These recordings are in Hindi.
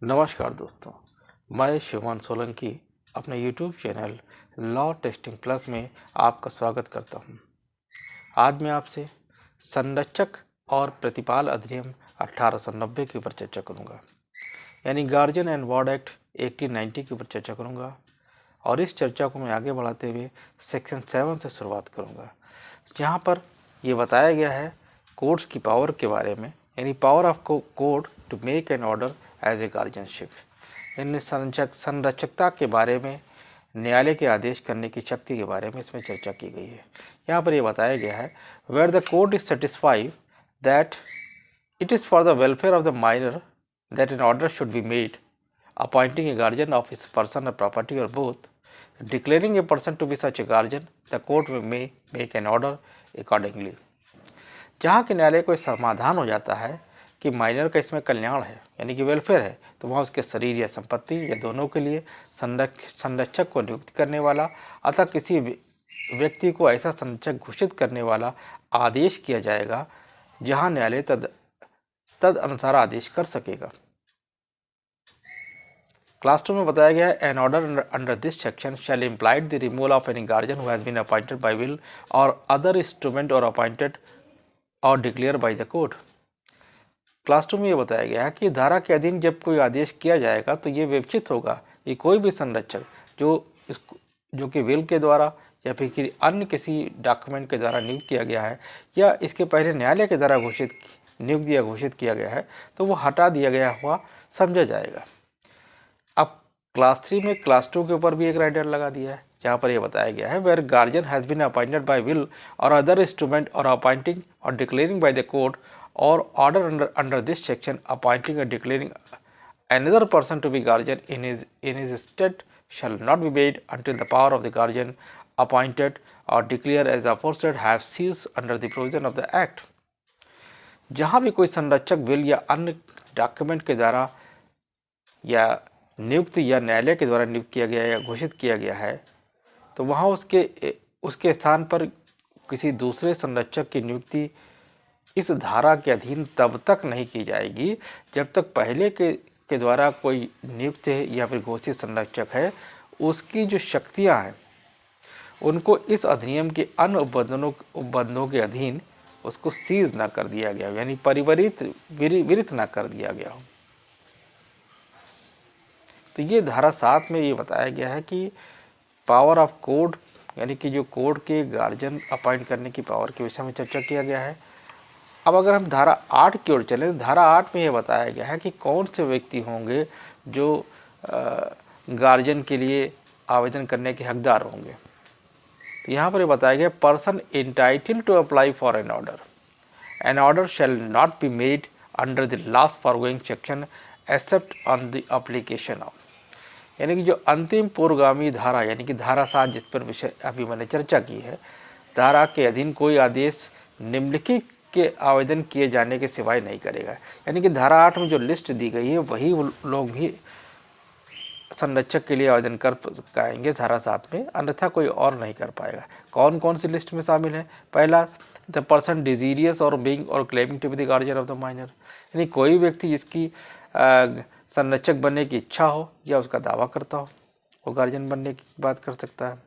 नमस्कार दोस्तों, मैं शिवान सोलंकी अपने YouTube channel law testing plus में आपका स्वागत करता हूं। आज मैं आपसे संरक्षक और प्रतिपाल अधिनियम 1890 के ऊपर चर्चा करूंगा, यानी गार्जियन एंड वार्ड एक्ट 1890 के ऊपर चर्चा करूंगा। और इस चर्चा को मैं आगे बढ़ाते हुए सेक्शन 7 से शुरुआत करूंगा, जहां पर यह बताया गया है कोर्ट्स की पावर के बारे में, यानी power of court to make an order as a guardianship. इन संरक्षकता के बारे में, न्यायालय के आदेश करने की शक्ति के बारे में इसमें चर्चा की गई है। यहाँ पर यह बताया गया है where the court is satisfied that it is for the welfare of the minor that an order should be made appointing a guardian of his person और प्रॉपर्टी और both, declaring a person to be such a guardian, the court may make an order accordingly। जहाँ के न्यायालय को समाधान हो जाता है कि माइनर का इसमें कल्याण है, यानी कि वेलफेयर है, तो वहाँ उसके शरीर या संपत्ति या दोनों के लिए संरक्षक को नियुक्त करने वाला अथवा किसी व्यक्ति को ऐसा संरक्षक घोषित करने वाला आदेश किया जाएगा जहाँ न्यायालय तद अनुसार आदेश कर सकेगा। क्लास 2 में बताया गया है an order under this section shall implied the removal of any guardian who has been appointed by will और अदर इंस्ट्रूमेंट और अपॉइंटेड और declared by the court. Class 2 में ये बताया गया है कि धारा के अधीन जब कोई आदेश किया जाएगा तो ये विवेचित होगा कि कोई भी संरक्षक जो कि विल के द्वारा या फिर अन्य किसी डॉक्यूमेंट के द्वारा नियुक्त किया गया है या इसके पहले न्यायालय के द्वारा नियुक्त या घोषित किया गया है, तो वो हटा दिया गया हुआ समझा जाएगा। अब क्लास 3 में क्लास 2 के ऊपर भी एक राइडर लगा दिया है, जहाँ पर यह बताया गया है where guardian has been appointed by will और अदर इंस्ट्रूमेंट और अपॉइंटिंग और डिक्लेयरिंग बाय द कोर्ट और order under this section appointing और declaring another person to be guardian in his stead shall not be made until the power of the guardian appointed or declared as aforesaid have ceased under the provision of the act। जहाँ भी कोई संरक्षक विल या अन्य डॉक्यूमेंट के द्वारा या नियुक्त या न्यायालय के द्वारा नियुक्त किया गया या घोषित किया गया है, तो वहाँ उसके स्थान पर किसी दूसरे संरक्षक की नियुक्ति इस धारा के अधीन तब तक नहीं की जाएगी जब तक पहले के द्वारा कोई नियुक्त है या फिर घोषित संरक्षक है, उसकी जो शक्तियाँ हैं उनको इस अधिनियम के अन्य उपबंधों के अधीन उसको सीज ना कर दिया गया, यानी विरित ना कर दिया गया हो। तो ये धारा 7 में ये बताया गया है कि पावर ऑफ कोर्ट, यानी कि जो कोर्ट के गार्जियन अपॉइंट करने की पावर के विषय में चर्चा किया गया है। अब अगर हम धारा 8 की ओर चलें, धारा 8 में ये बताया गया है कि कौन से व्यक्ति होंगे जो गार्जियन के लिए आवेदन करने के हकदार होंगे। तो यहाँ पर ये बताया गया person entitled to apply for an order shall not be made under the last foregoing section except on the application of, यानी कि जो अंतिम पूर्वगामी धारा, यानी कि धारा 7 जिस पर विषय अभी मैंने चर्चा की है, धारा के अधीन कोई आदेश निम्नलिखित के आवेदन किए जाने के सिवाय नहीं करेगा। यानी कि धारा 8 में जो लिस्ट दी गई है वही लोग भी संरक्षक के लिए आवेदन कर पाएंगे धारा 7 में, अन्यथा कोई और नहीं कर पाएगा। कौन कौन सी लिस्ट में शामिल है? पहला, द पर्सन डिजीरियस और बीइंग और claiming to be the guardian of the minor, यानी कोई व्यक्ति जिसकी संरक्षक बनने की इच्छा हो या उसका दावा करता हो, वो गार्जियन बनने की बात कर सकता है।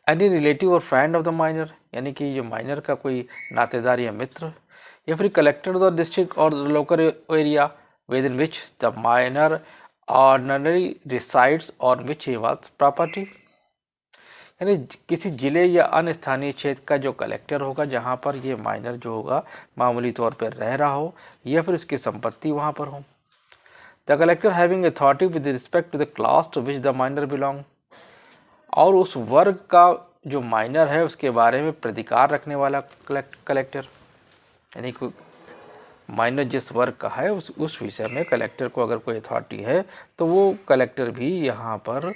एनी रिलेटिव और फ्रेंड ऑफ द माइनर, यानी कि जो माइनर का कोई नातेदार या मित्र, या फिर कलेक्टर ऑफ द डिस्ट्रिक्ट और local area with in which the minor ordinary resides और विच ही वाज प्रॉपर्टी, यानी किसी जिले या अन्य स्थानीय क्षेत्र का जो कलेक्टर होगा जहाँ पर ये माइनर जो होगा मामूली तौर पर रह रहा हो या फिर उसकी संपत्ति वहाँ पर हो। The collector having authority with respect to the class to which the minor belong, और उस वर्ग का जो माइनर है उसके बारे में प्रतिकार रखने वाला कलेक्टर, यानी कोई माइनर जिस वर्ग का है उस विषय में कलेक्टर को अगर कोई अथॉरिटी है तो वो कलेक्टर भी यहाँ पर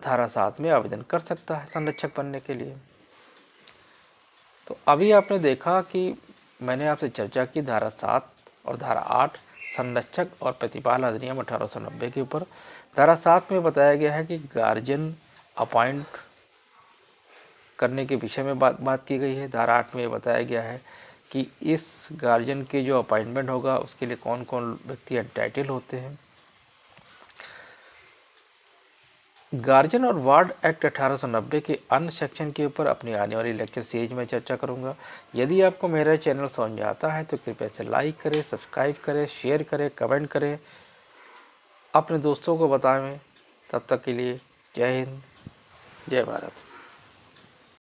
धारा 7 में आवेदन कर सकता है संरक्षक बनने के लिए। तो अभी आपने देखा कि मैंने आपसे चर्चा की धारा 7 और धारा 8 संरक्षक और प्रतिपाल अधिनियम 1890 के ऊपर। धारा 7 में बताया गया है कि गार्जियन अपॉइंट करने के विषय में बात की गई है। धारा 8 में बताया गया है कि इस गार्जियन के जो अपॉइंटमेंट होगा उसके लिए कौन कौन व्यक्ति एंटाइटल होते हैं। गार्जियन और वार्ड एक्ट 1890 के अन्य सेक्शन के ऊपर अपनी आने वाली लेक्चर सीरीज में चर्चा करूंगा। यदि आपको मेरा चैनल समझ आता है तो कृपया से लाइक करें, सब्सक्राइब करें, शेयर करें, कमेंट करें, अपने दोस्तों को बताएं। तब तक के लिए जय हिंद, जय भारत।